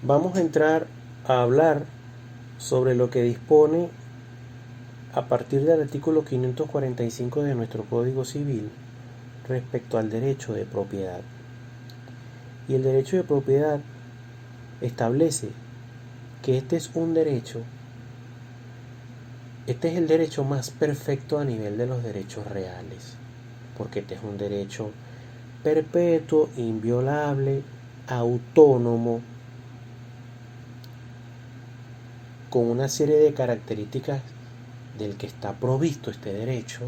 vamos a entrar a hablar sobre lo que dispone a partir del artículo 545 de nuestro Código Civil respecto al derecho de propiedad. Y el derecho de propiedad establece que este es el derecho más perfecto a nivel de los derechos reales, porque este es un derecho perpetuo, inviolable, autónomo, con una serie de características del que está provisto este derecho,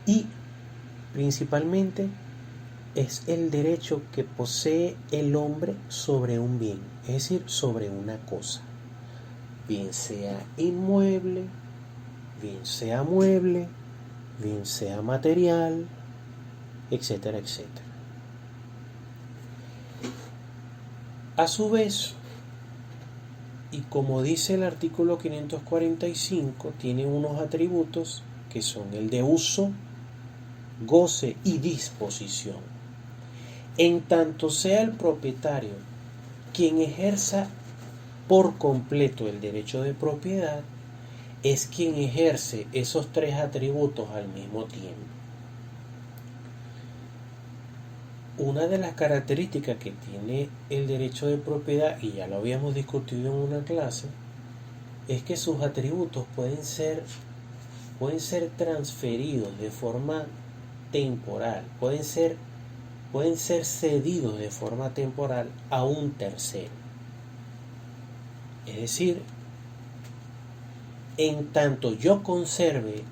y principalmente es el derecho que posee el hombre sobre un bien, es decir, sobre una cosa, bien sea inmueble, bien sea mueble, bien sea material, etcétera, etcétera. A su vez, y como dice el artículo 545, tiene unos atributos que son el de uso, goce y disposición. En tanto sea el propietario quien ejerza por completo el derecho de propiedad, es quien ejerce esos tres atributos al mismo tiempo. Una de las características que tiene el derecho de propiedad, y ya lo habíamos discutido en una clase, es que sus atributos pueden ser transferidos de forma temporal, pueden ser cedidos de forma temporal a un tercero. Es decir, en tanto yo conserve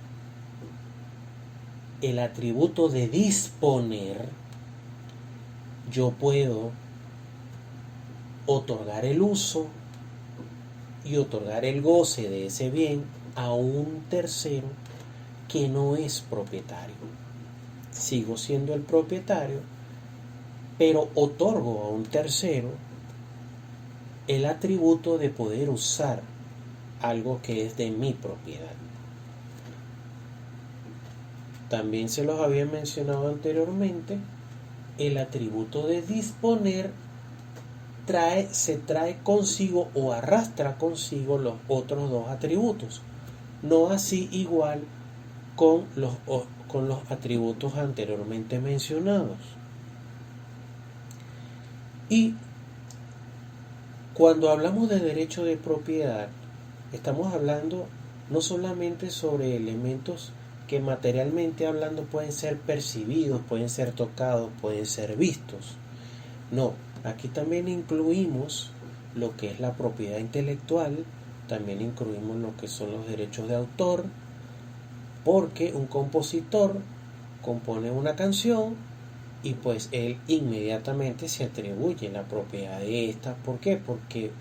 el atributo de disponer, yo puedo otorgar el uso y otorgar el goce de ese bien a un tercero que no es propietario. Sigo siendo el propietario, pero otorgo a un tercero el atributo de poder usar algo que es de mi propiedad. También se los había mencionado anteriormente, el atributo de disponer se trae consigo o arrastra consigo los otros dos atributos, no así igual con los atributos anteriormente mencionados. Y cuando hablamos de derecho de propiedad, estamos hablando no solamente sobre elementos que materialmente hablando pueden ser percibidos, pueden ser tocados, pueden ser vistos. No, aquí también incluimos lo que es la propiedad intelectual, también incluimos lo que son los derechos de autor, porque un compositor compone una canción y pues él inmediatamente se atribuye la propiedad de esta. ¿Por qué? Porque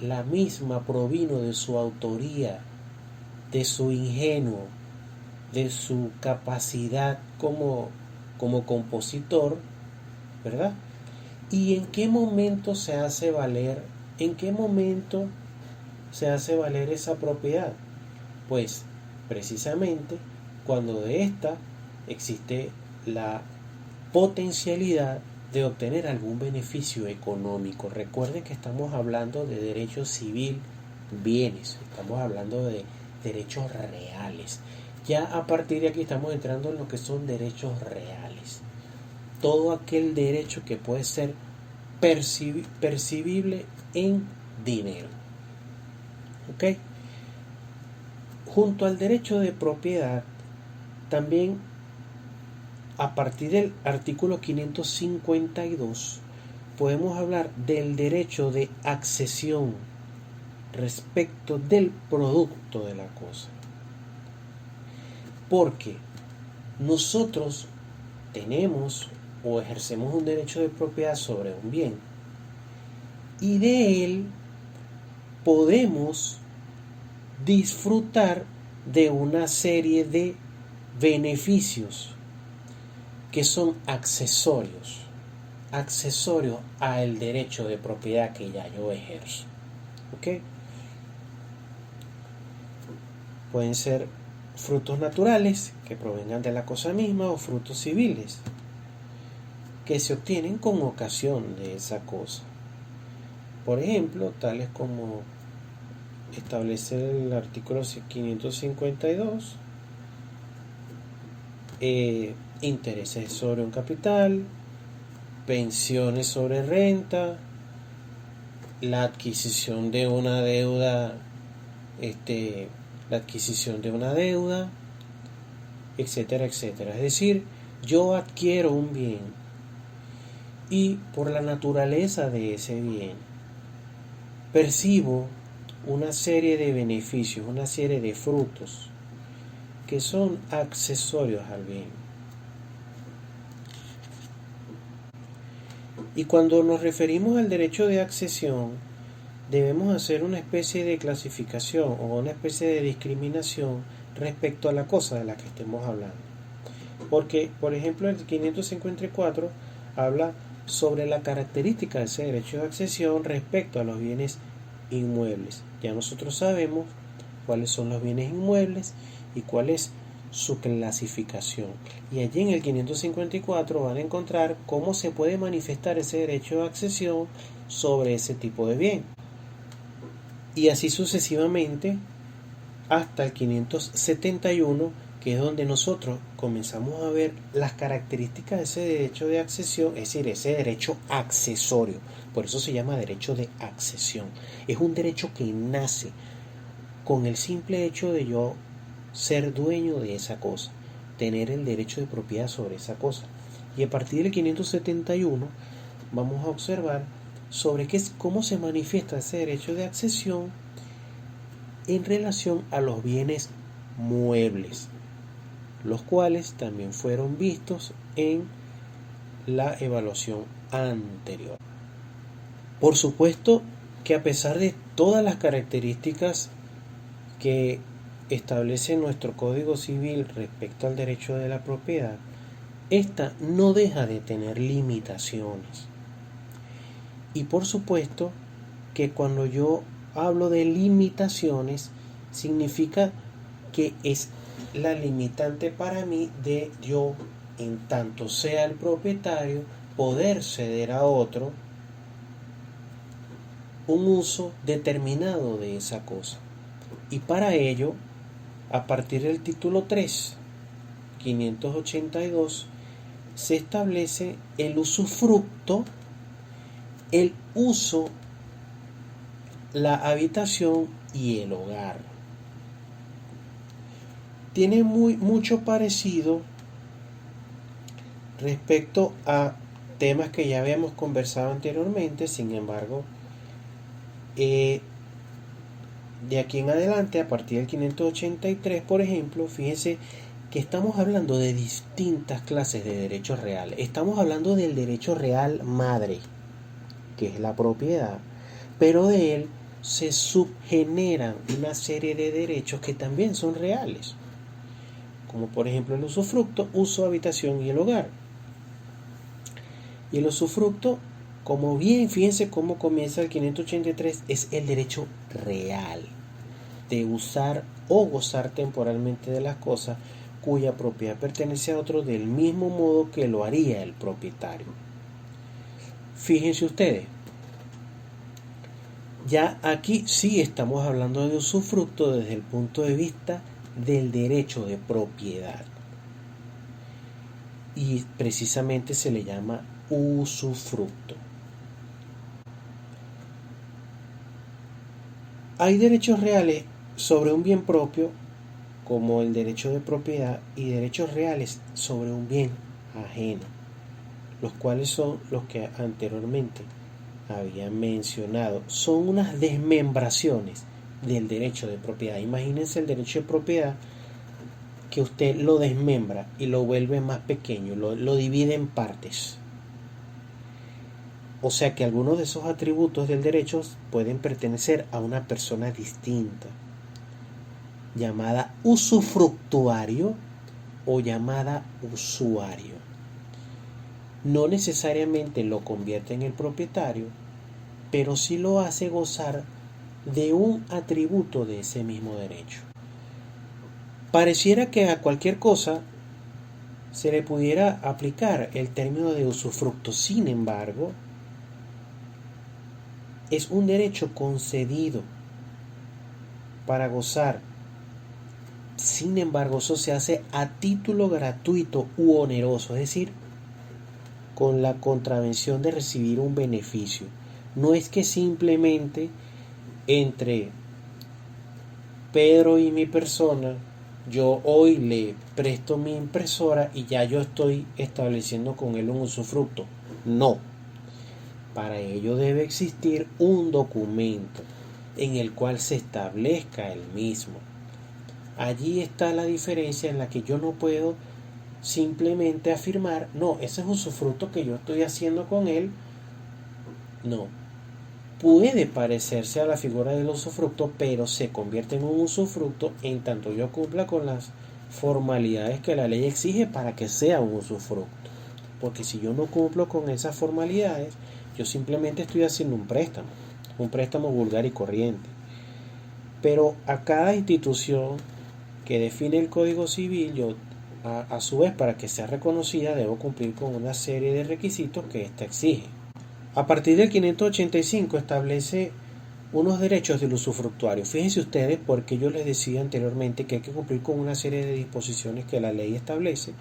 la misma provino de su autoría, de su ingenio, de su capacidad como compositor, ¿verdad? ¿Y en qué momento se hace valer? ¿En qué momento se hace valer esa propiedad? Pues precisamente cuando de esta existe la potencialidad de obtener algún beneficio económico. Recuerden que estamos hablando de derecho civil, bienes, estamos hablando de derechos reales. Ya a partir de aquí estamos entrando en lo que son derechos reales. Todo aquel derecho que puede ser percibible en dinero. ¿Ok? Junto al derecho de propiedad, también a partir del artículo 552 podemos hablar del derecho de accesión respecto del producto de la cosa. Porque nosotros tenemos o ejercemos un derecho de propiedad sobre un bien y de él podemos disfrutar de una serie de beneficios que son accesorios al derecho de propiedad que ya yo ejerzo. ¿Ok? Pueden ser frutos naturales que provengan de la cosa misma o frutos civiles que se obtienen con ocasión de esa cosa. Por ejemplo, tales como establece el artículo 552, intereses sobre un capital, pensiones sobre renta, la adquisición de una deuda, etcétera, etcétera. Es decir, yo adquiero un bien y por la naturaleza de ese bien percibo una serie de beneficios, una serie de frutos que son accesorios al bien. Y cuando nos referimos al derecho de accesión, debemos hacer una especie de clasificación o una especie de discriminación respecto a la cosa de la que estemos hablando. Porque, por ejemplo, el 554 habla sobre la característica de ese derecho de accesión respecto a los bienes inmuebles. Ya nosotros sabemos cuáles son los bienes inmuebles y cuál es su clasificación. Y allí en el 554 van a encontrar cómo se puede manifestar ese derecho de accesión sobre ese tipo de bien. Y así sucesivamente hasta el 571, que es donde nosotros comenzamos a ver las características de ese derecho de accesión, es decir, ese derecho accesorio. Por eso se llama derecho de accesión. Es un derecho que nace con el simple hecho de yo ser dueño de esa cosa, tener el derecho de propiedad sobre esa cosa. Y a partir del 571 vamos a observar sobre cómo se manifiesta ese derecho de accesión en relación a los bienes muebles, los cuales también fueron vistos en la evaluación anterior. Por supuesto que a pesar de todas las características que establece nuestro Código Civil respecto al derecho de la propiedad, esta no deja de tener limitaciones. Y por supuesto que cuando yo hablo de limitaciones, significa que es la limitante para mí de yo, en tanto sea el propietario, poder ceder a otro un uso determinado de esa cosa. Y para ello, a partir del título 3, 582, se establece el usufructo, el uso, la habitación y el hogar. Tiene mucho parecido respecto a temas que ya habíamos conversado anteriormente. Sin embargo, de aquí en adelante, a partir del 583, por ejemplo, fíjense que estamos hablando de distintas clases de derechos reales. Estamos hablando del derecho real madre, que es la propiedad, pero de él se subgeneran una serie de derechos que también son reales, como por ejemplo el usufructo, uso, habitación y el hogar. Y el usufructo, como bien, fíjense cómo comienza el 583, es el derecho real de usar o gozar temporalmente de las cosas cuya propiedad pertenece a otro del mismo modo que lo haría el propietario. Fíjense ustedes, ya aquí sí estamos hablando de usufructo desde el punto de vista del derecho de propiedad. Y precisamente se le llama usufructo. Hay derechos reales sobre un bien propio, como el derecho de propiedad, y derechos reales sobre un bien ajeno, los cuales son los que anteriormente había mencionado. Son unas desmembraciones del derecho de propiedad. Imagínense el derecho de propiedad que usted lo desmembra y lo vuelve más pequeño, lo divide en partes. O sea que algunos de esos atributos del derecho pueden pertenecer a una persona distinta, llamada usufructuario o llamada usuario. No necesariamente lo convierte en el propietario, pero sí lo hace gozar de un atributo de ese mismo derecho. Pareciera que a cualquier cosa se le pudiera aplicar el término de usufructo. Sin embargo, es un derecho concedido para gozar. Sin embargo, eso se hace a título gratuito u oneroso, es decir, con la contravención de recibir un beneficio. No es que simplemente entre Pedro y mi persona, yo hoy le presto mi impresora y ya yo estoy estableciendo con él un usufructo. No. Para ello debe existir un documento en el cual se establezca el mismo. Allí está la diferencia en la que yo no puedo simplemente afirmar, no, ese es usufructo que yo estoy haciendo con él. No. Puede parecerse a la figura del usufructo, pero se convierte en un usufructo en tanto yo cumpla con las formalidades que la ley exige para que sea un usufructo. Porque si yo no cumplo con esas formalidades, yo simplemente estoy haciendo un préstamo vulgar y corriente. Pero a cada institución que define el Código Civil, yo a su vez, para que sea reconocida, debo cumplir con una serie de requisitos que ésta exige. A partir del 585 establece unos derechos del usufructuario. Fíjense ustedes, porque yo les decía anteriormente que hay que cumplir con una serie de disposiciones que la ley establece,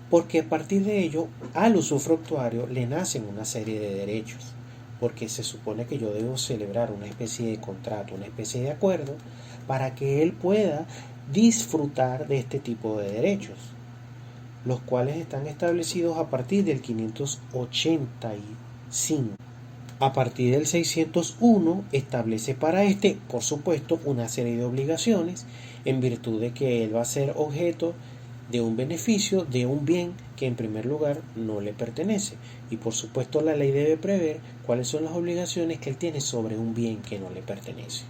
porque a partir de ello al usufructuario le nacen una serie de derechos, porque se supone que yo debo celebrar una especie de contrato, una especie de acuerdo, para que él pueda disfrutar de este tipo de derechos, los cuales están establecidos a partir del 585. A partir del 601 establece para este, por supuesto, una serie de obligaciones en virtud de que él va a ser objeto de un beneficio, de un bien que en primer lugar no le pertenece. Y por supuesto la ley debe prever cuáles son las obligaciones que él tiene sobre un bien que no le pertenece.